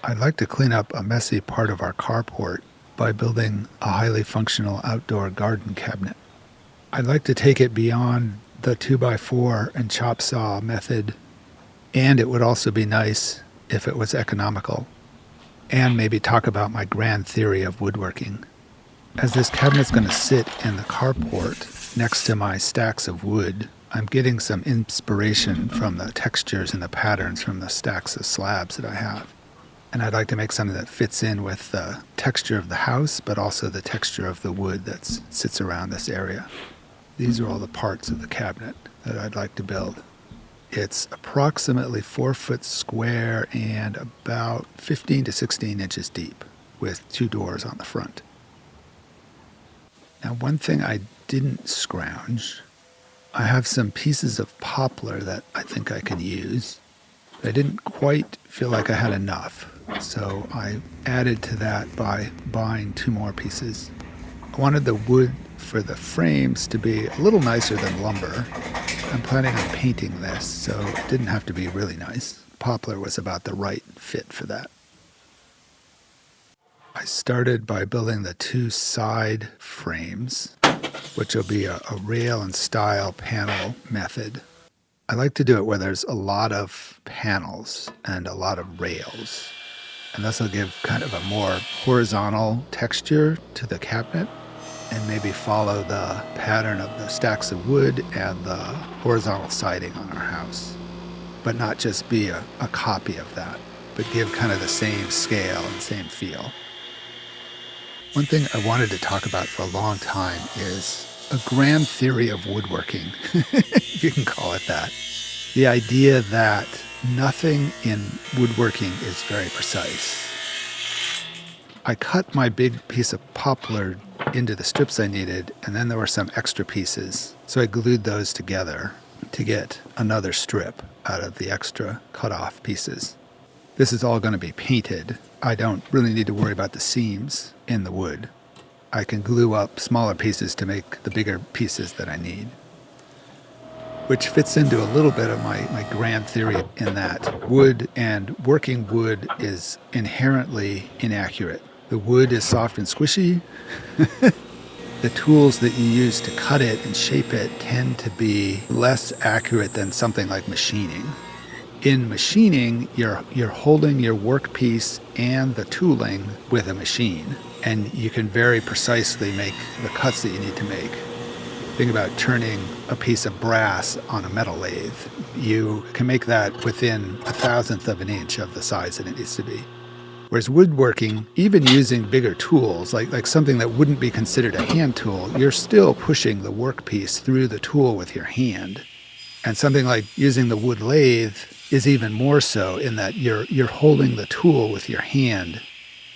I'd like to clean up a messy part of our carport by building a highly functional outdoor garden cabinet. I'd like to take it beyond the 2x4 and chop saw method, and it would also be nice if it was economical, and maybe talk about my grand theory of woodworking. As this cabinet's going to sit in the carport next to my stacks of wood, I'm getting some inspiration from the textures and the patterns from the stacks of slabs that I have. And I'd like to make something that fits in with the texture of the house, but also the texture of the wood that sits around this area. These are all the parts of the cabinet that I'd like to build. It's approximately 4 foot square and about 15 to 16 inches deep, with 2 doors on the front. Now, one thing I didn't scrounge, I have some pieces of poplar that I think I can use. I didn't quite feel like I had enough, so I added to that by buying 2 more pieces. I wanted the wood for the frames to be a little nicer than lumber. I'm planning on painting this, so it didn't have to be really nice. Poplar was about the right fit for that. I started by building the 2 side frames, which will be a rail and style panel method. I like to do it where there's a lot of panels and a lot of rails. And this will give kind of a more horizontal texture to the cabinet and maybe follow the pattern of the stacks of wood and the horizontal siding on our house. But not just be a copy of that, but give kind of the same scale and same feel. One thing I wanted to talk about for a long time is a grand theory of woodworking, if you can call it that. The idea that nothing in woodworking is very precise. I cut my big piece of poplar into the strips I needed, and then there were some extra pieces. So I glued those together to get another strip out of the extra cut off pieces. This is all going to be painted. I don't really need to worry about the seams in the wood. I can glue up smaller pieces to make the bigger pieces that I need. Which fits into a little bit of my grand theory in that wood and working wood is inherently inaccurate. The wood is soft and squishy. The tools that you use to cut it and shape it tend to be less accurate than something like machining. In machining, you're holding your workpiece and the tooling with a machine, and you can very precisely make the cuts that you need to make. Think about turning a piece of brass on a metal lathe. You can make that within 1/1000th of an inch of the size that it needs to be. Whereas woodworking, even using bigger tools, like something that wouldn't be considered a hand tool, you're still pushing the workpiece through the tool with your hand. And something like using the wood lathe is even more so in that you're holding the tool with your hand.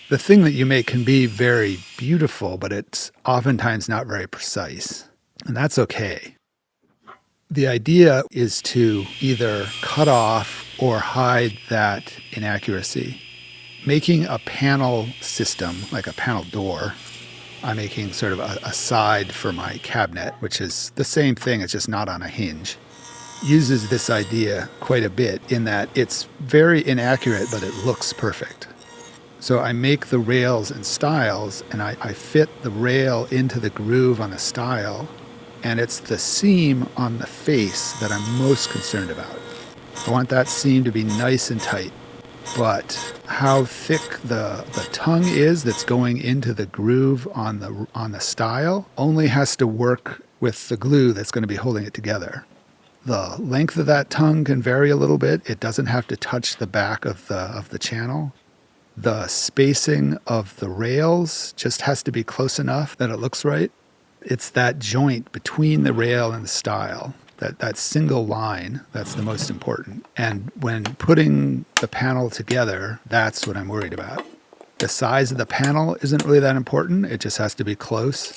The thing that you make can be very beautiful, but it's oftentimes not very precise. And that's okay. The idea is to either cut off or hide that inaccuracy. Making a panel system, like a panel door, I'm making sort of a side for my cabinet, which is the same thing, it's just not on a hinge, uses this idea quite a bit in that it's very inaccurate, but it looks perfect. So I make the rails and stiles, and I fit the rail into the groove on the stile, and it's the seam on the face that I'm most concerned about. I want that seam to be nice and tight, but how thick the tongue is that's going into the groove on the stile only has to work with the glue that's going to be holding it together. The length of that tongue can vary a little bit. It doesn't have to touch the back of the channel. The spacing of the rails just has to be close enough that it looks right. It's that joint between the rail and the stile, that single line, that's the most important. And when putting the panel together, that's what I'm worried about. The size of the panel isn't really that important. It just has to be close.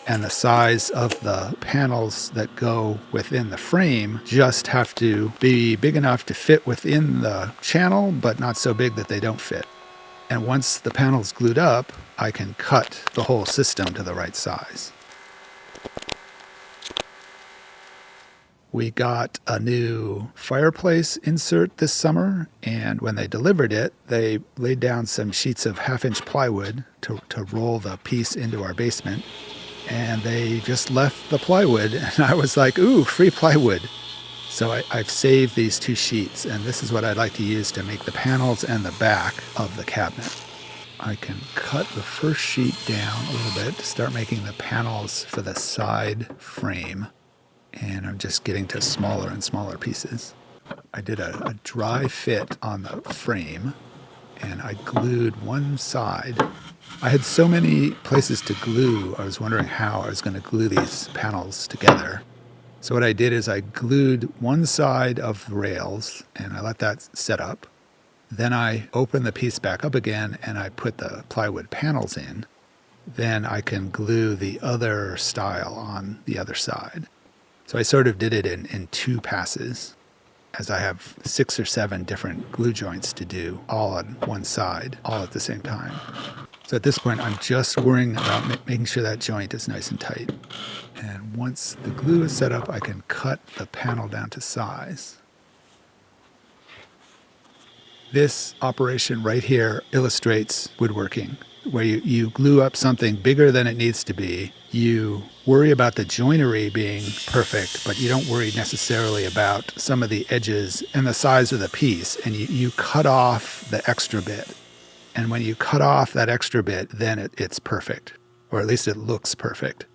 And the size of the panels that go within the frame just have to be big enough to fit within the channel, but not so big that they don't fit. And once the panel's glued up, I can cut the whole system to the right size. We got a new fireplace insert this summer, and when they delivered it, they laid down some sheets of 1/2-inch plywood to roll the piece into our basement. And they just left the plywood, and I was like, ooh, free plywood. So I've saved these 2 sheets, and this is what I'd like to use to make the panels and the back of the cabinet. I can cut the first sheet down a little bit to start making the panels for the side frame. And I'm just getting to smaller and smaller pieces. I did a dry fit on the frame, and I glued one side. I had so many places to glue, I was wondering how I was going to glue these panels together. So what I did is I glued one side of the rails, and I let that set up. Then I opened the piece back up again, and I put the plywood panels in. Then I can glue the other style on the other side. So I sort of did it in 2 passes, as I have 6 or 7 different glue joints to do, all on one side, all at the same time. So at this point, I'm just worrying about making sure that joint is nice and tight. And once the glue is set up, I can cut the panel down to size. This operation right here illustrates woodworking, where you glue up something bigger than it needs to be. You worry about the joinery being perfect, but you don't worry necessarily about some of the edges and the size of the piece, and you cut off the extra bit. And when you cut off that extra bit, then it's perfect, or at least it looks perfect.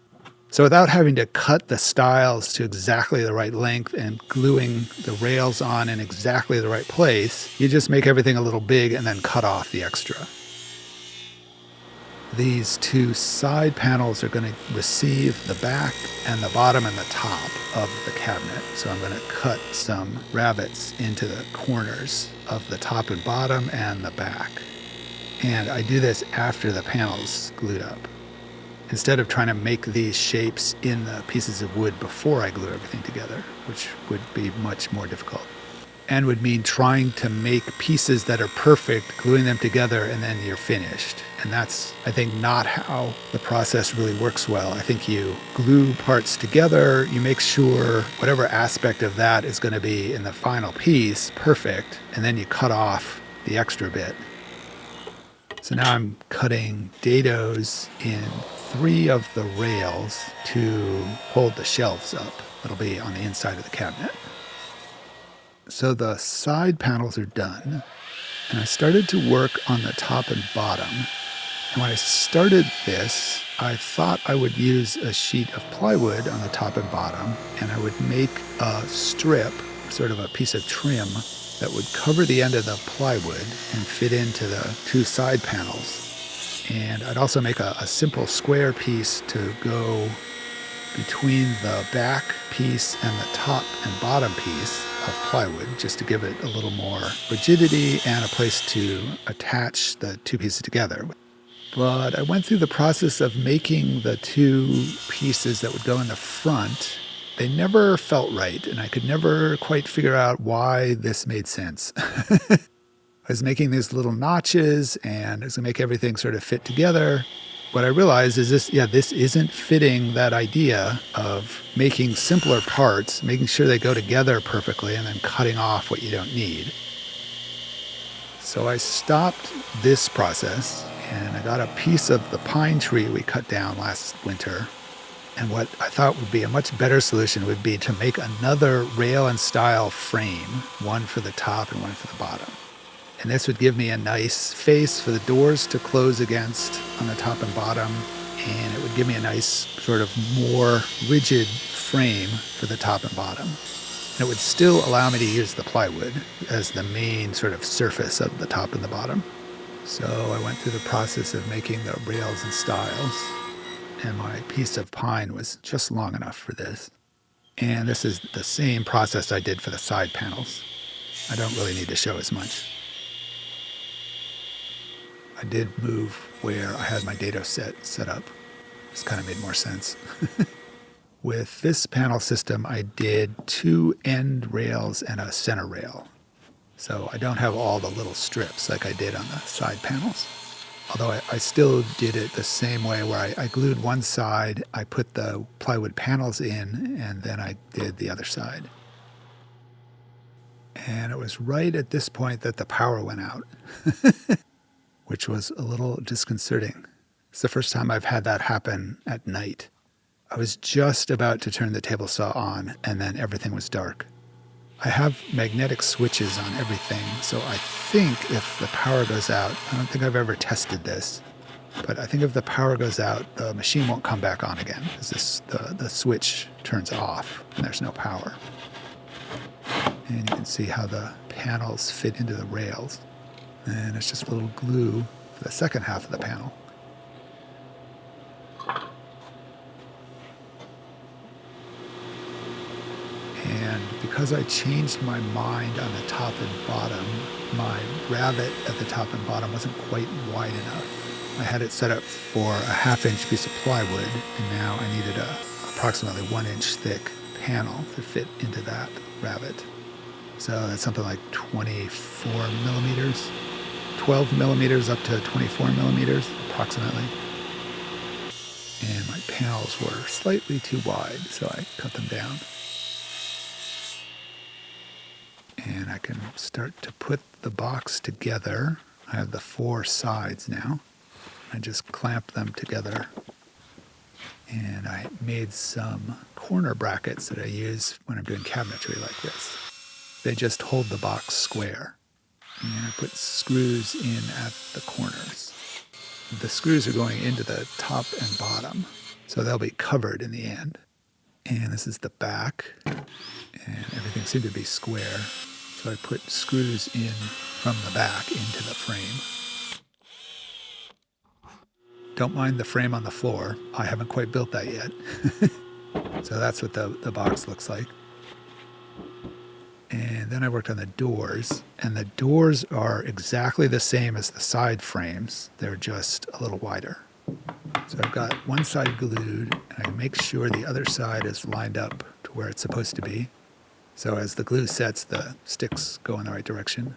So without having to cut the stiles to exactly the right length and gluing the rails on in exactly the right place, you just make everything a little big and then cut off the extra. These 2 side panels are going to receive the back and the bottom and the top of the cabinet. So I'm going to cut some rabbets into the corners of the top and bottom and the back. And I do this after the panel's glued up, instead of trying to make these shapes in the pieces of wood before I glue everything together, which would be much more difficult. And would mean trying to make pieces that are perfect, gluing them together, and then you're finished. And that's, I think, not how the process really works well. I think you glue parts together, you make sure whatever aspect of that is going to be in the final piece perfect, and then you cut off the extra bit. So now I'm cutting dados in 3 of the rails to hold the shelves up. That'll be on the inside of the cabinet. So the side panels are done, and I started to work on the top and bottom. And when I started this, I thought I would use a sheet of plywood on the top and bottom, and I would make a strip, sort of a piece of trim, that would cover the end of the plywood and fit into the 2 side panels. And I'd also make a simple square piece to go between the back piece and the top and bottom piece of plywood, just to give it a little more rigidity and a place to attach the 2 pieces together. But I went through the process of making the 2 pieces that would go in the front. They never felt right, and I could never quite figure out why this made sense. I was making these little notches, and it was going to make everything sort of fit together. What I realized is this isn't fitting that idea of making simpler parts, making sure they go together perfectly, and then cutting off what you don't need. So I stopped this process, and I got a piece of the pine tree we cut down last winter. And what I thought would be a much better solution would be to make another rail and style frame, one for the top and one for the bottom. And this would give me a nice face for the doors to close against on the top and bottom. And it would give me a nice sort of more rigid frame for the top and bottom. And it would still allow me to use the plywood as the main sort of surface of the top and the bottom. So I went through the process of making the rails and stiles. And my piece of pine was just long enough for this. And this is the same process I did for the side panels. I don't really need to show as much. I did move where I had my dado set up. This kind of made more sense. With this panel system, I did 2 end rails and a center rail. So I don't have all the little strips like I did on the side panels. Although I still did it the same way where I glued one side, I put the plywood panels in, and then I did the other side. And it was right at this point that the power went out, which was a little disconcerting. It's the first time I've had that happen at night. I was just about to turn the table saw on, and then everything was dark. I have magnetic switches on everything, so I think if the power goes out, I don't think I've ever tested this, but I think if the power goes out, the machine won't come back on again, because the switch turns off and there's no power. And you can see how the panels fit into the rails. And it's just a little glue for the second half of the panel. And because I changed my mind on the top and bottom, my rabbet at the top and bottom wasn't quite wide enough. I had it set up for a 1/2-inch piece of plywood, and now I needed a approximately 1-inch thick panel to fit into that rabbet. So that's something like 24 millimeters, 12 millimeters up to 24 millimeters approximately. And my panels were slightly too wide, so I cut them down. And I can start to put the box together. I have the 4 sides now. I just clamp them together. And I made some corner brackets that I use when I'm doing cabinetry like this. They just hold the box square. And I put screws in at the corners. The screws are going into the top and bottom, so they'll be covered in the end. And this is the back, and everything seemed to be square. So I put screws in from the back into the frame. Don't mind the frame on the floor. I haven't quite built that yet. So that's what the box looks like. And then I worked on the doors. And the doors are exactly the same as the side frames. They're just a little wider. So I've got one side glued, and I can make sure the other side is lined up to where it's supposed to be. So as the glue sets, the sticks go in the right direction.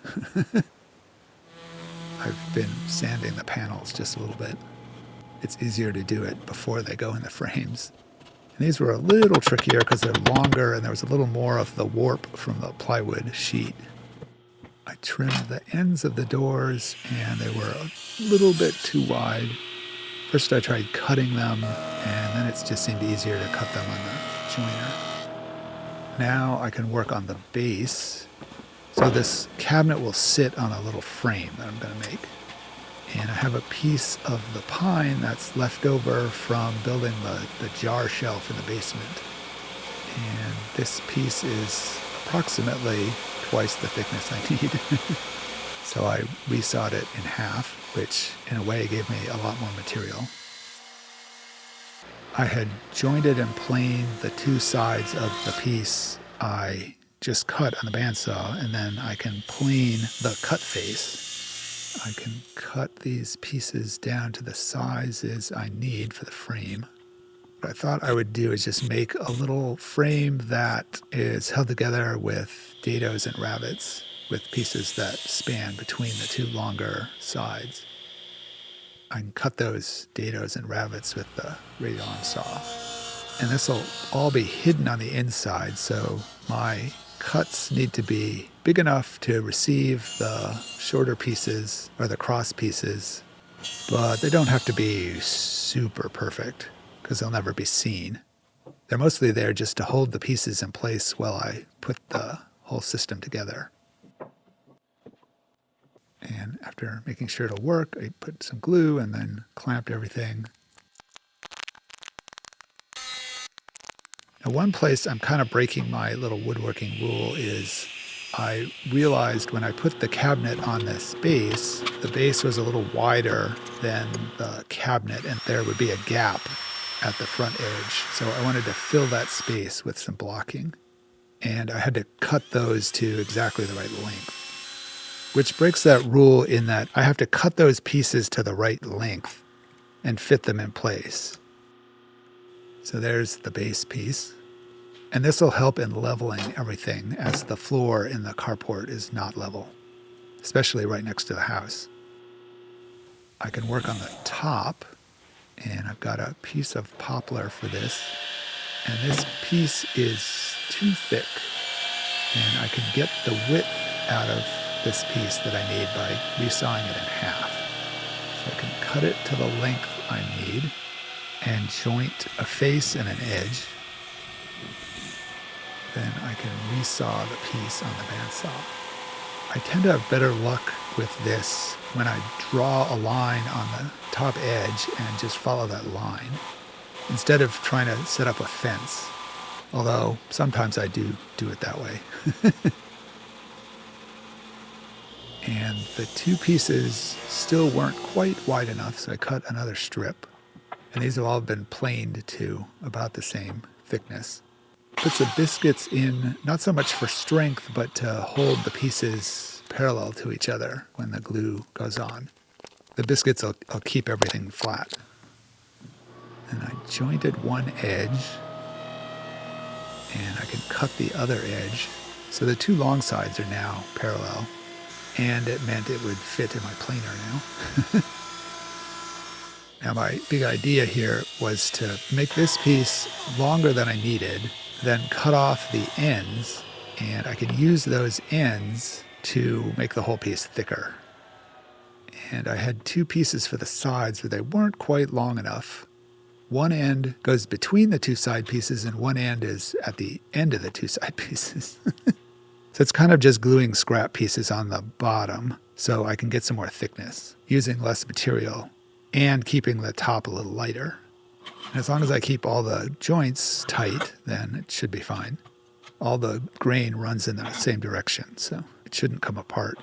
I've been sanding the panels just a little bit. It's easier to do it before they go in the frames. And these were a little trickier because they're longer and there was a little more of the warp from the plywood sheet. I trimmed the ends of the doors and they were a little bit too wide. First I tried cutting them, and then it just seemed easier to cut them on the joiner. Now I can work on the base. So this cabinet will sit on a little frame that I'm going to make. And I have a piece of the pine that's left over from building the jar shelf in the basement. And this piece is approximately twice the thickness I need. So I resawed it in half, which in a way gave me a lot more material. I had jointed and planed the 2 sides of the piece I just cut on the bandsaw, and then I can plane the cut face. I can cut these pieces down to the sizes I need for the frame. What I thought I would do is just make a little frame that is held together with dados and rabbets, with pieces that span between the 2 longer sides. I can cut those dados and rabbets with the radial arm saw. And this will all be hidden on the inside, so my cuts need to be big enough to receive the shorter pieces or the cross pieces, but they don't have to be super perfect because they'll never be seen. They're mostly there just to hold the pieces in place while I put the whole system together. And after making sure it'll work, I put some glue and then clamped everything. Now, one place I'm kind of breaking my little woodworking rule is I realized when I put the cabinet on this base, the base was a little wider than the cabinet, and there would be a gap at the front edge. So I wanted to fill that space with some blocking. And I had to cut those to exactly the right length, which breaks that rule in that I have to cut those pieces to the right length and fit them in place. So there's the base piece. And this will help in leveling everything as the floor in the carport is not level, especially right next to the house. I can work on the top, and I've got a piece of poplar for this. And this piece is too thick, and I can get the width out of this piece that I need by resawing it in half. So I can cut it to the length I need and joint a face and an edge. Then I can resaw the piece on the bandsaw. I tend to have better luck with this when I draw a line on the top edge and just follow that line, instead of trying to set up a fence, although sometimes I do it that way. And the two pieces still weren't quite wide enough, so I cut another strip. And these have all been planed to about the same thickness. Put some biscuits in, not so much for strength, but to hold the pieces parallel to each other when the glue goes on. The biscuits will keep everything flat. And I jointed one edge, and I can cut the other edge. So the two long sides are now parallel, and it meant it would fit in my planer now. Now my big idea here was to make this piece longer than I needed, then cut off the ends, and I could use those ends to make the whole piece thicker. And I had two pieces for the sides, but they weren't quite long enough. One end goes between the two side pieces, and one end is at the end of the two side pieces. So it's kind of just gluing scrap pieces on the bottom so I can get some more thickness, using less material and keeping the top a little lighter. And as long as I keep all the joints tight, then it should be fine. All the grain runs in the same direction, so it shouldn't come apart.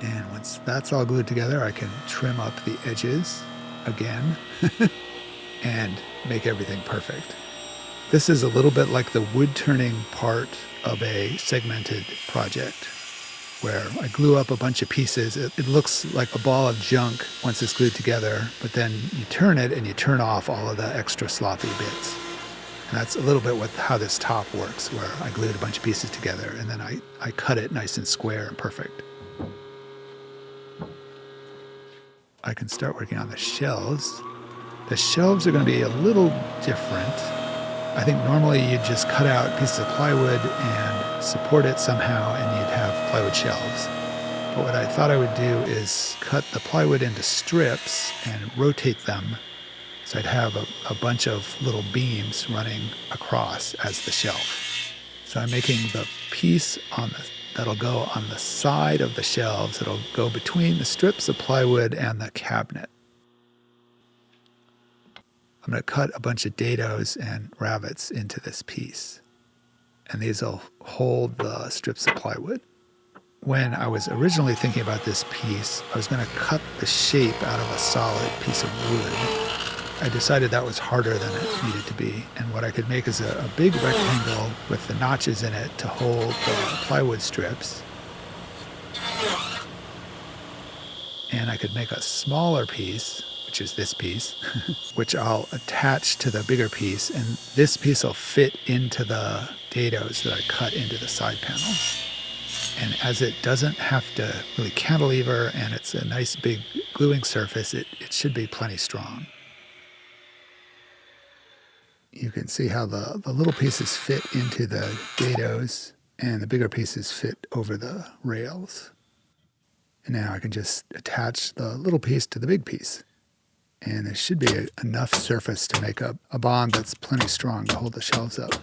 And once that's all glued together, I can trim up the edges again and make everything perfect. This is a little bit like the wood turning part of a segmented project, where I glue up a bunch of pieces. It looks like a ball of junk once it's glued together, but then you turn it and you turn off all of the extra sloppy bits. And that's a little bit how this top works, where I glued a bunch of pieces together and then I cut it nice and square and perfect. I can start working on the shelves. The shelves are going to be a little different. I think normally you'd just cut out pieces of plywood and support it somehow, and you'd have plywood shelves. But what I thought I would do is cut the plywood into strips and rotate them, so I'd have a bunch of little beams running across as the shelf. So I'm making the piece that'll go on the side of the shelves. It'll go between the strips of plywood and the cabinet. I'm going to cut a bunch of dados and rabbets into this piece, and these will hold the strips of plywood. When I was originally thinking about this piece, I was going to cut the shape out of a solid piece of wood. I decided that was harder than it needed to be, and what I could make is a big rectangle with the notches in it to hold the plywood strips. And I could make a smaller piece, which is this piece, which I'll attach to the bigger piece, and this piece will fit into the dados that I cut into the side panels. And as it doesn't have to really cantilever and it's a nice big gluing surface, it should be plenty strong. You can see how the little pieces fit into the dados and the bigger pieces fit over the rails. And now I can just attach the little piece to the big piece. And there should be enough surface to make a bond that's plenty strong to hold the shelves up.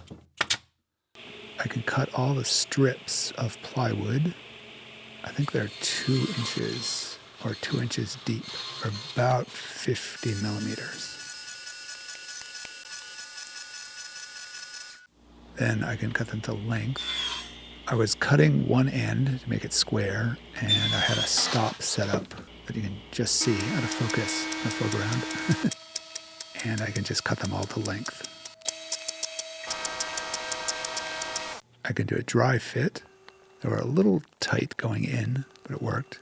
I can cut all the strips of plywood. I think they're 2 inches or 2 inches deep, or about 50 millimeters. Then I can cut them to length. I was cutting one end to make it square, and I had a stop set up that you can just see out of focus in the foreground. And I can just cut them all to length. I can do a dry fit. They were a little tight going in, but it worked.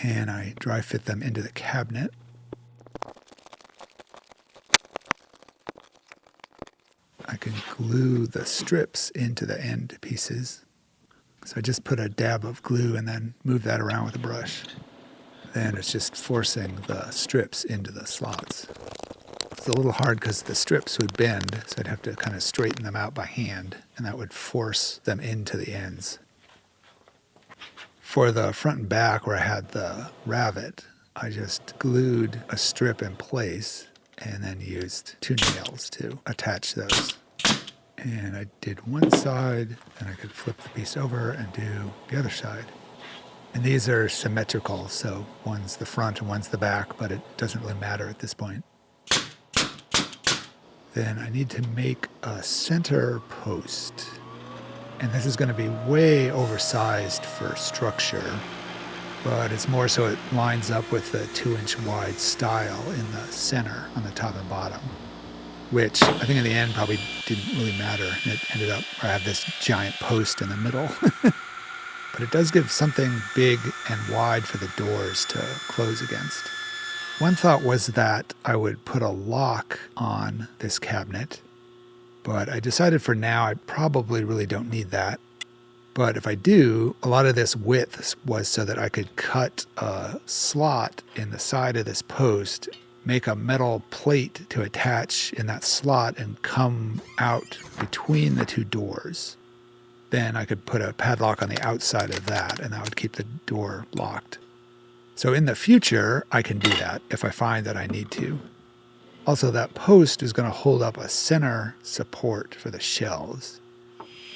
And I dry fit them into the cabinet. I can glue the strips into the end pieces. So I just put a dab of glue and then move that around with a brush. Then it's just forcing the strips into the slots. It's a little hard because the strips would bend, so I'd have to kind of straighten them out by hand, and that would force them into the ends. For the front and back where I had the ravet, I just glued a strip in place and then used 2 nails to attach those. And I did one side, and I could flip the piece over and do the other side. And these are symmetrical, so one's the front and one's the back, but it doesn't really matter at this point. Then I need to make a center post. And this is going to be way oversized for structure, but it's more so it lines up with the 2-inch wide style in the center on the top and bottom, which I think in the end probably didn't really matter. It ended up, I have this giant post in the middle. But it does give something big and wide for the doors to close against. One thought was that I would put a lock on this cabinet, but I decided for now I probably really don't need that. But if I do, a lot of this width was so that I could cut a slot in the side of this post, make a metal plate to attach in that slot and come out between the 2 doors. Then I could put a padlock on the outside of that, and that would keep the door locked. So in the future, I can do that if I find that I need to. Also, that post is going to hold up a center support for the shelves.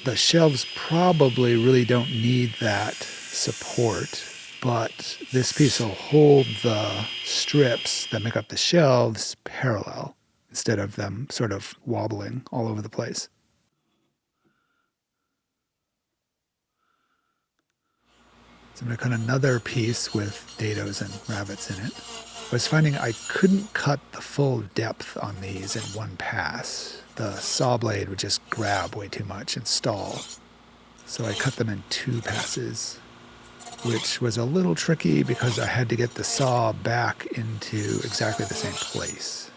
The shelves probably really don't need that support, but this piece will hold the strips that make up the shelves parallel instead of them sort of wobbling all over the place. So I'm going to cut another piece with dados and ravets in it. I was finding I couldn't cut the full depth on these in one pass. The saw blade would just grab way too much and stall. So I cut them in 2 passes, which was a little tricky because I had to get the saw back into exactly the same place.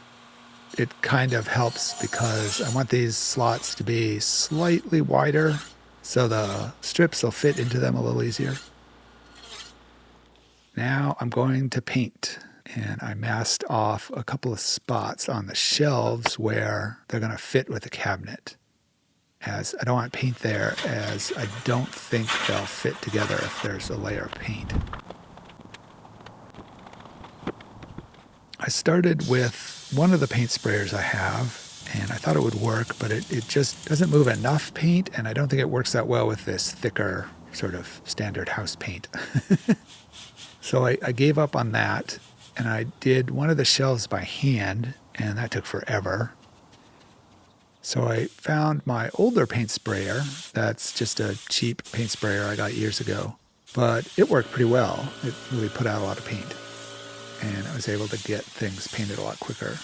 It kind of helps because I want these slots to be slightly wider so the strips will fit into them a little easier. Now I'm going to paint, and I masked off a couple of spots on the shelves where they're going to fit with the cabinet, as I don't want paint there, as I don't think they'll fit together if there's a layer of paint. I started with one of the paint sprayers I have, and I thought it would work, but it just doesn't move enough paint, and I don't think it works that well with this thicker sort of standard house paint. So I gave up on that, and I did one of the shelves by hand, and that took forever. So I found my older paint sprayer. That's just a cheap paint sprayer I got years ago, but it worked pretty well. It really put out a lot of paint, and I was able to get things painted a lot quicker.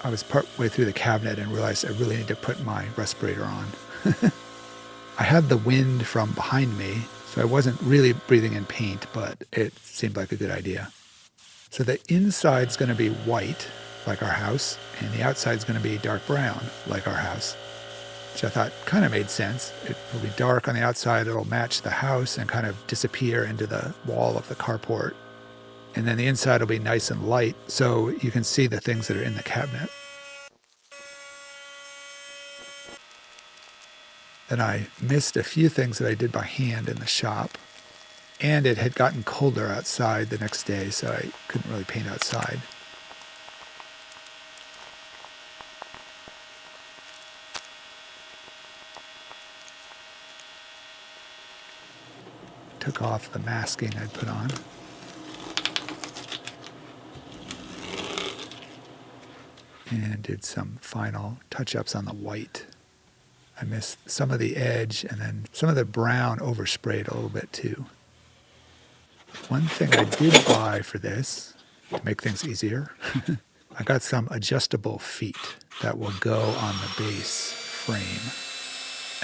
I was partway through the cabinet and realized I really need to put my respirator on. I had the wind from behind me, so I wasn't really breathing in paint, but it seemed like a good idea. So the inside's going to be white, like our house, and the outside's going to be dark brown, like our house, which I thought kind of made sense. It will be dark on the outside, it'll match the house and kind of disappear into the wall of the carport. And then the inside will be nice and light, so you can see the things that are in the cabinet. Then I missed a few things that I did by hand in the shop. And it had gotten colder outside the next day, so I couldn't really paint outside. Took off the masking I'd put on. And did some final touch-ups on the white. I missed some of the edge, and then some of the brown oversprayed a little bit too. One thing I did buy for this, to make things easier, I got some adjustable feet that will go on the base frame.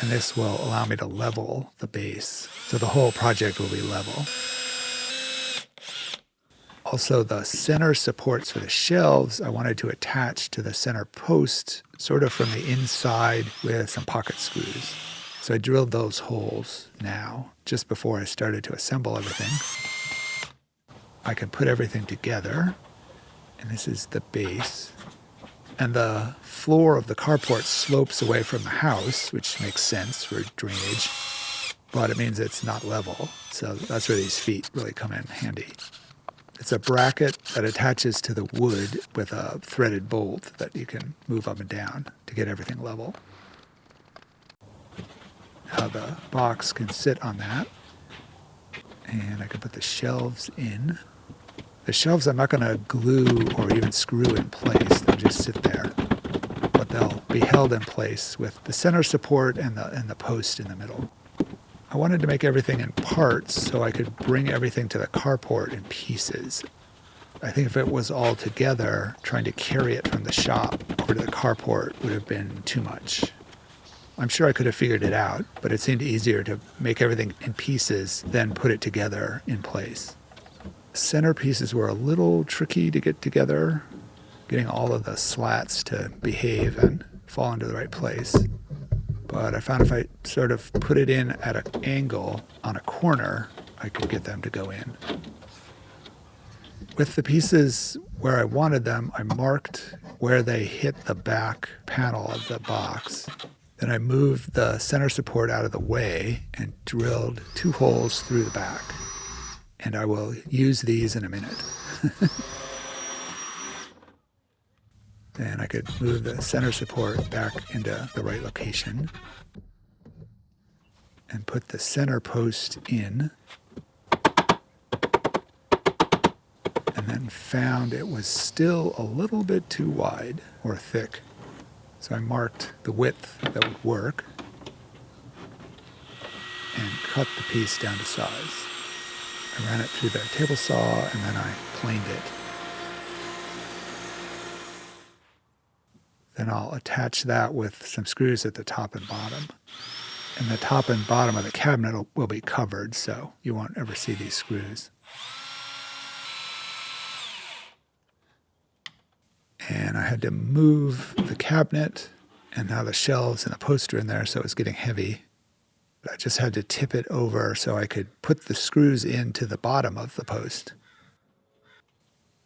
And this will allow me to level the base, so the whole project will be level. Also, the center supports for the shelves, I wanted to attach to the center post, sort of from the inside with some pocket screws. So I drilled those holes now, just before I started to assemble everything. I can put everything together, and this is the base. And the floor of the carport slopes away from the house, which makes sense for drainage, but it means it's not level. So that's where these feet really come in handy. It's a bracket that attaches to the wood with a threaded bolt that you can move up and down to get everything level. Now the box can sit on that, and I can put the shelves in. The shelves I'm not going to glue or even screw in place. They'll just sit there, but they'll be held in place with the center support and the post in the middle. I wanted to make everything in parts so I could bring everything to the carport in pieces. I think if it was all together, trying to carry it from the shop over to the carport would have been too much. I'm sure I could have figured it out, but it seemed easier to make everything in pieces than put it together in place. Center pieces were a little tricky to get together, getting all of the slats to behave and fall into the right place. But I found if I sort of put it in at an angle on a corner, I could get them to go in. With the pieces where I wanted them, I marked where they hit the back panel of the box. Then I moved the center support out of the way and drilled 2 holes through the back. And I will use these in a minute. Then I could move the center support back into the right location and put the center post in, and then found it was still a little bit too wide or thick. So I marked the width that would work and cut the piece down to size. I ran it through the table saw and then I planed it. Then I'll attach that with some screws at the top and bottom. And the top and bottom of the cabinet will be covered, so you won't ever see these screws. And I had to move the cabinet, and now the shelves and the posts are in there, so it's getting heavy. But I just had to tip it over so I could put the screws into the bottom of the post.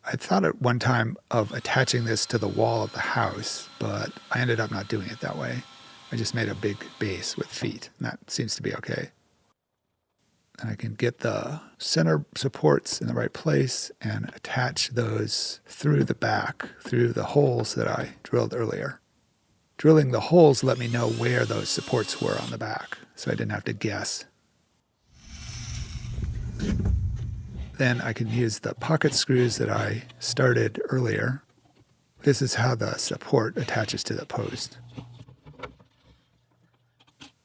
I thought at one time of attaching this to the wall of the house, but I ended up not doing it that way. I just made a big base with feet, and that seems to be okay. And I can get the center supports in the right place and attach those through the back, through the holes that I drilled earlier. Drilling the holes let me know where those supports were on the back, so I didn't have to guess. Then I can use the pocket screws that I started earlier. This is how the support attaches to the post.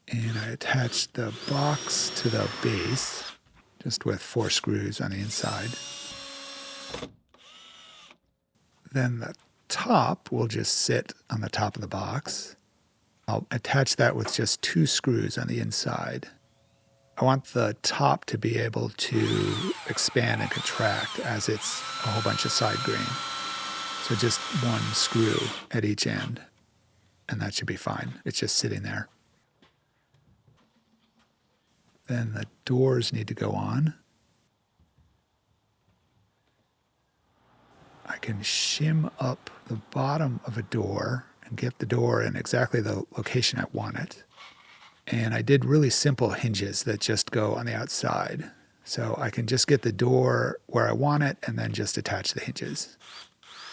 And I attach the box to the base, just with 4 screws on the inside. Then the top will just sit on the top of the box. I'll attach that with just 2 screws on the inside. I want the top to be able to expand and contract as it's a whole bunch of side grain. So just 1 screw at each end, and that should be fine. It's just sitting there. Then the doors need to go on. I can shim up the bottom of a door and get the door in exactly the location I want it. And I did really simple hinges that just go on the outside. So I can just get the door where I want it and then just attach the hinges.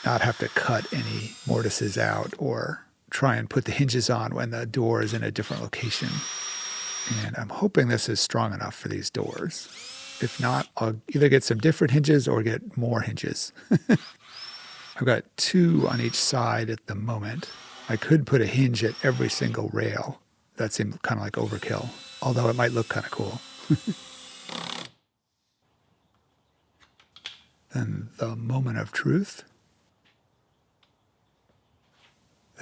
Not have to cut any mortises out or try and put the hinges on when the door is in a different location. And I'm hoping this is strong enough for these doors. If not, I'll either get some different hinges or get more hinges. I've got 2 on each side at the moment. I could put a hinge at every single rail. That seemed kind of like overkill, although it might look kind of cool. Then the moment of truth.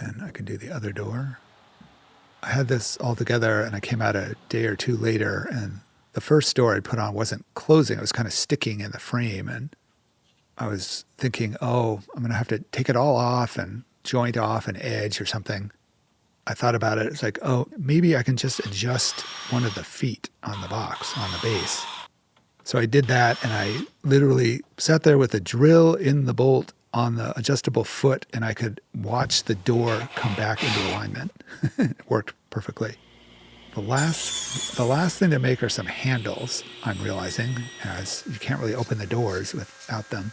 Then I can do the other door. I had this all together and I came out a day or 2 later and the first door I put on wasn't closing. It was kind of sticking in the frame and I was thinking, oh, I'm going to have to take it all off and joint off an edge or something. I thought about it. It's like, oh, maybe I can just adjust one of the feet on the box, on the base. So I did that, and I literally sat there with a drill in the bolt on the adjustable foot, and I could watch the door come back into alignment. It worked perfectly. The last thing to make are some handles, I'm realizing, as you can't really open the doors without them.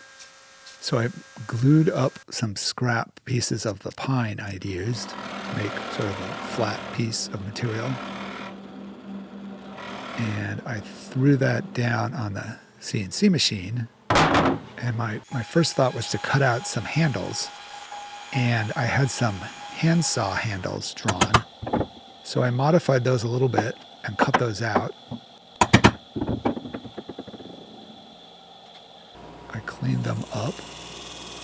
So I glued up some scrap pieces of the pine I'd used to make sort of a flat piece of material. And I threw that down on the CNC machine. And my first thought was to cut out some handles. And I had some handsaw handles drawn. So I modified those a little bit and cut those out. I cleaned them up.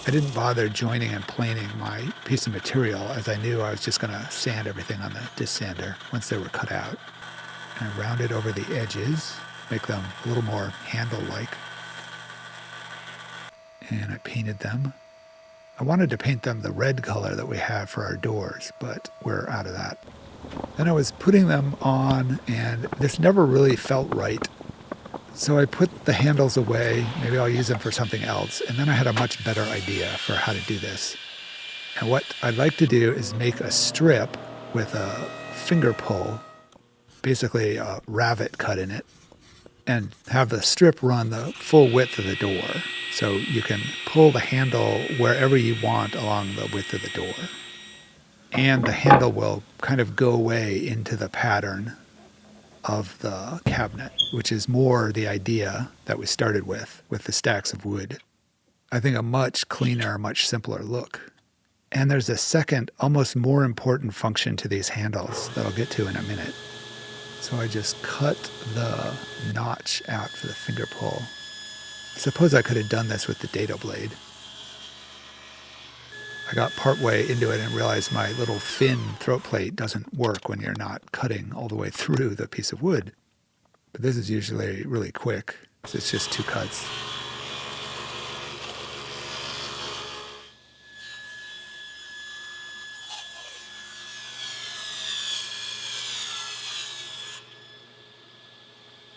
I didn't bother joining and planing my piece of material, as I knew I was just going to sand everything on the disc sander once they were cut out. And I rounded over the edges, make them a little more handle-like. And I painted them. I wanted to paint them the red color that we have for our doors, but we're out of that. Then I was putting them on, and this never really felt right. So I put the handles away. Maybe I'll use them for something else. And then I had a much better idea for how to do this. And what I'd like to do is make a strip with a finger pull, basically a ravet cut in it, and have the strip run the full width of the door. So you can pull the handle wherever you want along the width of the door. And the handle will kind of go away into the pattern of the cabinet, which is more the idea that we started with the stacks of wood. I think a much cleaner, much simpler look. And there's a second, almost more important function to these handles that I'll get to in a minute. So I just cut the notch out for the finger pull. I suppose I could have done this with the dado blade. I got partway into it and realized my little fin throat plate doesn't work when you're not cutting all the way through the piece of wood. But this is usually really quick, so it's just 2 cuts.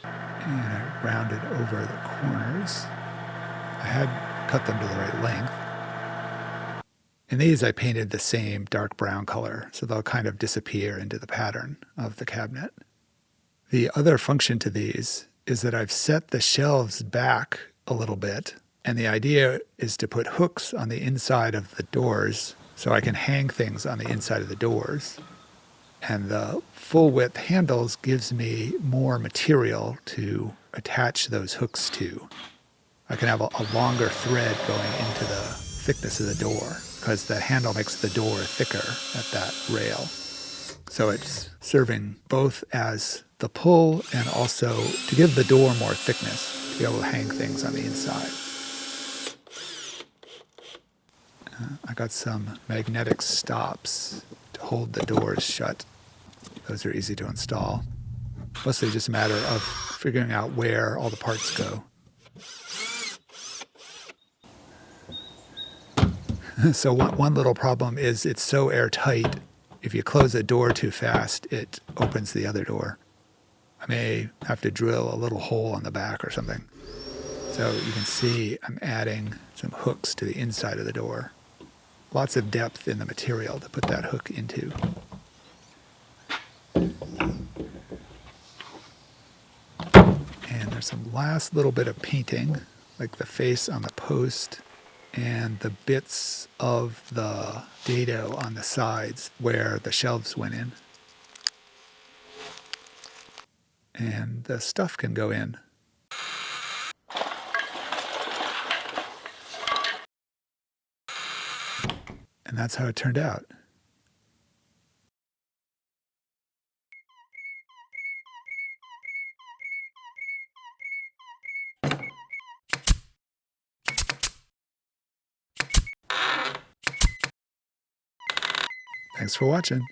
And I rounded over the corners. I had cut them to the right length. In these, I painted the same dark brown color, so they'll kind of disappear into the pattern of the cabinet. The other function to these is that I've set the shelves back a little bit, and the idea is to put hooks on the inside of the doors so I can hang things on the inside of the doors. And the full width handles gives me more material to attach those hooks to. I can have a longer thread going into the thickness of the door, because the handle makes the door thicker at that rail. So it's serving both as the pull and also to give the door more thickness, to be able to hang things on the inside. I got some magnetic stops to hold the doors shut. Those are easy to install. Mostly just a matter of figuring out where all the parts go. So one little problem is it's so airtight, if you close a door too fast, it opens the other door. I may have to drill a little hole on the back or something. So you can see I'm adding some hooks to the inside of the door. Lots of depth in the material to put that hook into. And there's some last little bit of painting, like the face on the post and the bits of the dado on the sides where the shelves went in. And the stuff can go in. And that's how it turned out. Thanks for watching.